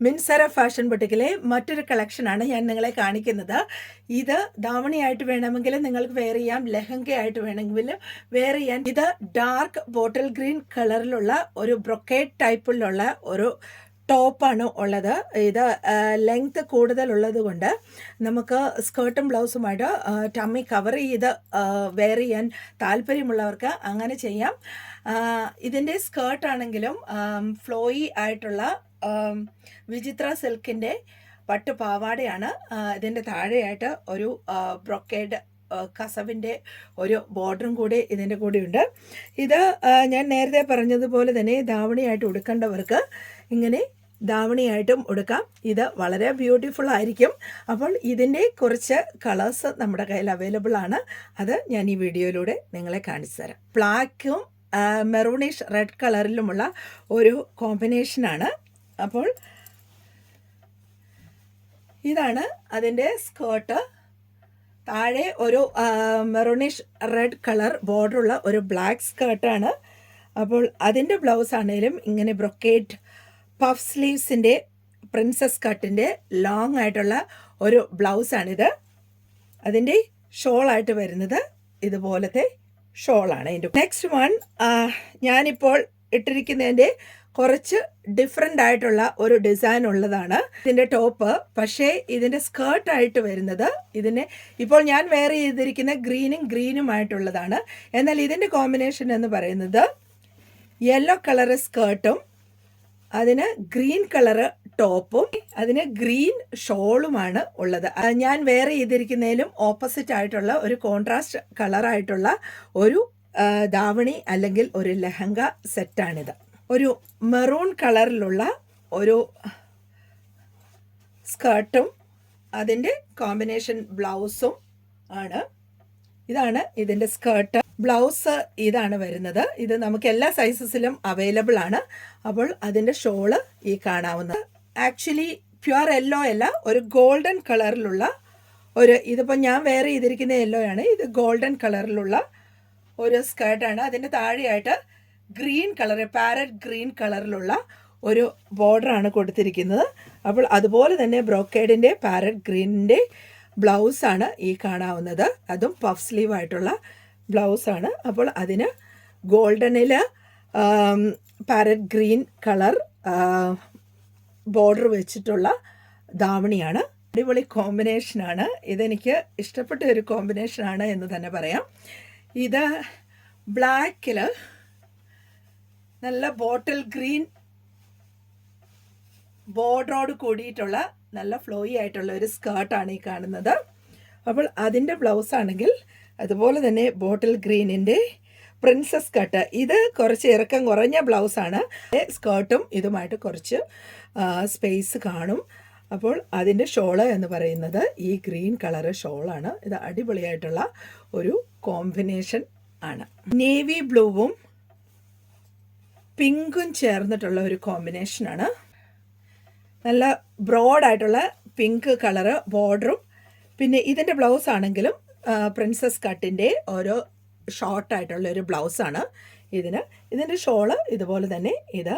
മിൻസര fashion ബുട്ടിക്കിലെ മറ്റൊരു കളക്ഷനാണ് ഞാൻ നിങ്ങളെ കാണിക്കുന്നത്. ഇത് ധാവണിയായിട്ട് വേണമെങ്കിൽ നിങ്ങൾക്ക് വെയർ ചെയ്യാം, ലെഹങ്കയായിട്ട് വേണമെങ്കിൽ വെയർ ചെയ്യാൻ. ഇത് ഡാർക്ക് ബോട്ടിൽ ഗ്രീൻ കളറിലുള്ള ഒരു ബ്രൊക്കേഡ് ടൈപ്പിലുള്ള ഒരു ടോപ്പാണ് ഉള്ളത്. ഇത് ലെങ്ത് കൂടുതലുള്ളത് കൊണ്ട് നമുക്ക് സ്കേർട്ടും ബ്ലൗസുമായിട്ട് ടമ്മി കവർ ചെയ്ത് വെയർ ചെയ്യാൻ താല്പര്യമുള്ളവർക്ക് അങ്ങനെ ചെയ്യാം. ഇതിൻ്റെ സ്കേർട്ടാണെങ്കിലും ഫ്ലോയി ആയിട്ടുള്ള വിചിത്ര സിൽക്കിൻ്റെ പട്ട് പാവാടയാണ്. ഇതിൻ്റെ താഴെയായിട്ട് ഒരു ബ്രൊക്കേഡ് കസവിൻ്റെ ഒരു ബോർഡറും കൂടി ഇതിൻ്റെ കൂടെയുണ്ട്. ഇത് ഞാൻ നേരത്തെ പറഞ്ഞതുപോലെ തന്നെ ധാവണിയായിട്ട് ഉടുക്കേണ്ടവർക്ക് ഇങ്ങനെ ധാവണിയായിട്ടും ഉടുക്കാം. ഇത് വളരെ ബ്യൂട്ടിഫുൾ ആയിരിക്കും. അപ്പോൾ ഇതിൻ്റെ കുറച്ച് കളേഴ്സ് നമ്മുടെ കയ്യിൽ അവൈലബിൾ ആണ്. അത് ഞാൻ ഈ വീഡിയോയിലൂടെ നിങ്ങളെ കാണിച്ചു തരാം. ബ്ലാക്കും മെറൂണിഷ് റെഡ് കളറിലുമുള്ള ഒരു കോമ്പിനേഷനാണ്. അപ്പോൾ ഇതാണ് അതിൻ്റെ സ്കേർട്ട്. താഴെ ഒരു മെറൂണിഷ് റെഡ് കളർ ബോർഡറുള്ള ഒരു ബ്ലാക്ക് സ്കേർട്ടാണ്. അപ്പോൾ അതിൻ്റെ ബ്ലൗസ് ആണെങ്കിലും ഇങ്ങനെ ബ്രൊക്കേഡ് പഫ് സ്ലീവ്സിൻ്റെ പ്രിൻസസ് കട്ടിൻ്റെ ലോങ് ആയിട്ടുള്ള ഒരു ബ്ലൗസാണിത്. അതിൻ്റെ ഷോളായിട്ട് വരുന്നത് ഇതുപോലത്തെ ഷോളാണ്. ഇതിൻ്റെ നെക്സ്റ്റ് വൺ ഞാനിപ്പോൾ ഇട്ടിരിക്കുന്നതിൻ്റെ കുറച്ച് ഡിഫറെൻ്റ് ആയിട്ടുള്ള ഒരു ഡിസൈൻ ഉള്ളതാണ് ഇതിൻ്റെ ടോപ്പ്. പക്ഷേ ഇതിൻ്റെ സ്കേർട്ടായിട്ട് വരുന്നത് ഇപ്പോൾ ഞാൻ വെയർ ചെയ്തിരിക്കുന്ന ഗ്രീനുമായിട്ടുള്ളതാണ്. എന്നാൽ ഇതിൻ്റെ കോമ്പിനേഷൻ എന്ന് പറയുന്നത് യെല്ലോ കളറ് സ്കേർട്ടും അതിന് ഗ്രീൻ കളറ് ടോപ്പും അതിന് ഗ്രീൻ ഷോളുമാണ് ഉള്ളത്. ഞാൻ വെയർ ചെയ്തിരിക്കുന്നതിലും ഓപ്പോസിറ്റ് ആയിട്ടുള്ള ഒരു കോൺട്രാസ്റ്റ് കളറായിട്ടുള്ള ഒരു ധാവണി അല്ലെങ്കിൽ ഒരു ലെഹങ്ക സെറ്റാണിത്. ഒരു മെറൂൺ കളറിലുള്ള ഒരു സ്കേർട്ടും അതിൻ്റെ കോമ്പിനേഷൻ ബ്ലൗസും ആണ്. ഇതാണ് ഇതിൻ്റെ സ്കേർട്ട്. ബ്ലൗസ് ഇതാണ് വരുന്നത്. ഇത് നമുക്ക് എല്ലാ സൈസസിലും അവൈലബിൾ ആണ്. അപ്പോൾ അതിൻ്റെ ഷോള് ഈ കാണാവുന്നത് ആക്ച്വലി പ്യുവർ യെല്ലോ അല്ല, ഒരു ഗോൾഡൻ കളറിലുള്ള ഇതിപ്പോൾ ഞാൻ വെയർ ചെയ്തിരിക്കുന്ന യെല്ലോ ആണ്. ഇത് ഗോൾഡൻ കളറിലുള്ള ഒരു സ്കേർട്ടാണ്. അതിൻ്റെ താഴെയായിട്ട് ഗ്രീൻ കളർ, പാരറ്റ് ഗ്രീൻ കളറിലുള്ള ഒരു ബോർഡറാണ് കൊടുത്തിരിക്കുന്നത്. അപ്പോൾ അതുപോലെ തന്നെ ബ്രോക്കേഡിൻ്റെ പാരറ്റ് ഗ്രീനിൻ്റെ ബ്ലൗസാണ് ഈ കാണാവുന്നത്. അതും പഫ് സ്ലീവ് ആയിട്ടുള്ള ബ്ലൗസാണ്. അപ്പോൾ അതിന് ഗോൾഡനിൽ പാരറ്റ് ഗ്രീൻ കളർ ബോർഡർ വെച്ചിട്ടുള്ള ധാവണിയാണ്. അടിപൊളി കോമ്പിനേഷനാണ്. ഇതെനിക്ക് ഇഷ്ടപ്പെട്ട ഒരു കോമ്പിനേഷനാണ് എന്ന് തന്നെ പറയാം. ഇത് ബ്ലാക്കിൽ നല്ല ബോട്ടിൽ ഗ്രീൻ ബോർഡറോട് കൂടിയിട്ടുള്ള നല്ല ഫ്ലോയി ആയിട്ടുള്ള ഒരു സ്കേർട്ടാണ് ഈ കാണുന്നത്. അപ്പോൾ അതിൻ്റെ ബ്ലൗസ് ആണെങ്കിൽ അതുപോലെ തന്നെ ബോട്ടിൽ ഗ്രീനിൻ്റെ പ്രിൻസസ് കട്ട്. ഇത് കുറച്ച് ഇറക്കം കുറഞ്ഞ ബ്ലൗസാണ്. സ്കേർട്ടും ഇതുമായിട്ട് കുറച്ച് സ്പേസ് കാണും. അപ്പോൾ അതിൻ്റെ ഷോള് എന്ന് പറയുന്നത് ഈ ഗ്രീൻ കളറ് ഷോളാണ്. ഇത് അടിപൊളിയായിട്ടുള്ള ഒരു കോമ്പിനേഷൻ ആണ്. നേവി ബ്ലൂവും പിങ്കും ചേർന്നിട്ടുള്ള ഒരു കോമ്പിനേഷനാണ്. നല്ല ബ്രോഡായിട്ടുള്ള പിങ്ക് കളറ് ബോർഡറും പിന്നെ ഇതിൻ്റെ ബ്ലൗസ് ആണെങ്കിലും പ്രിൻസസ് കട്ടിൻ്റെ ഓരോ ഷോർട്ടായിട്ടുള്ള ഒരു ബ്ലൗസാണ് ഇതിൻ്റെ ഷോള് ഇതുപോലെ തന്നെ ഇത്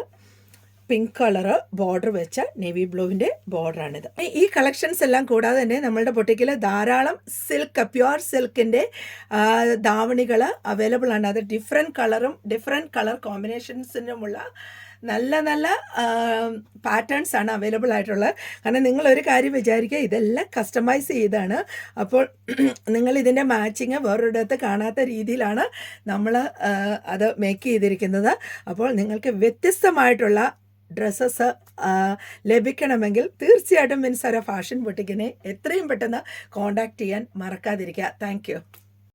പിങ്ക് കളറ് ബോർഡർ വെച്ച നേവി ബ്ലൂവിൻ്റെ ബോർഡറാണിത്. ഈ കളക്ഷൻസ് എല്ലാം കൂടാതെ തന്നെ നമ്മളുടെ ബൊട്ടിക്കിൽ ധാരാളം പ്യുവർ സിൽക്കിൻ്റെ ധാവണികൾ അവൈലബിൾ ആണ്. അത് ഡിഫറെൻറ്റ് കളർ കോമ്പിനേഷൻസിനുമുള്ള നല്ല നല്ല പാറ്റേൺസ് ആണ് അവൈലബിൾ ആയിട്ടുള്ളത്. കാരണം നിങ്ങളൊരു കാര്യം വിചാരിക്കുക, ഇതെല്ലാം കസ്റ്റമൈസ് ചെയ്താണ്. അപ്പോൾ നിങ്ങൾ ഇതിൻ്റെ മാച്ചിങ് വേറൊരിടത്ത് കാണാത്ത രീതിയിലാണ് നമ്മൾ അത് മേക്ക് ചെയ്തിരിക്കുന്നത്. അപ്പോൾ നിങ്ങൾക്ക് വ്യത്യസ്തമായിട്ടുള്ള ഡ്രസ്സസ് ലഭിക്കണമെങ്കിൽ തീർച്ചയായിട്ടും മിൻസര ഫാഷൻ ബുട്ടിക്കിനെ എത്രയും പെട്ടെന്ന് കോൺടാക്റ്റ് ചെയ്യാൻ മറക്കാതിരിക്കുക. Thank you.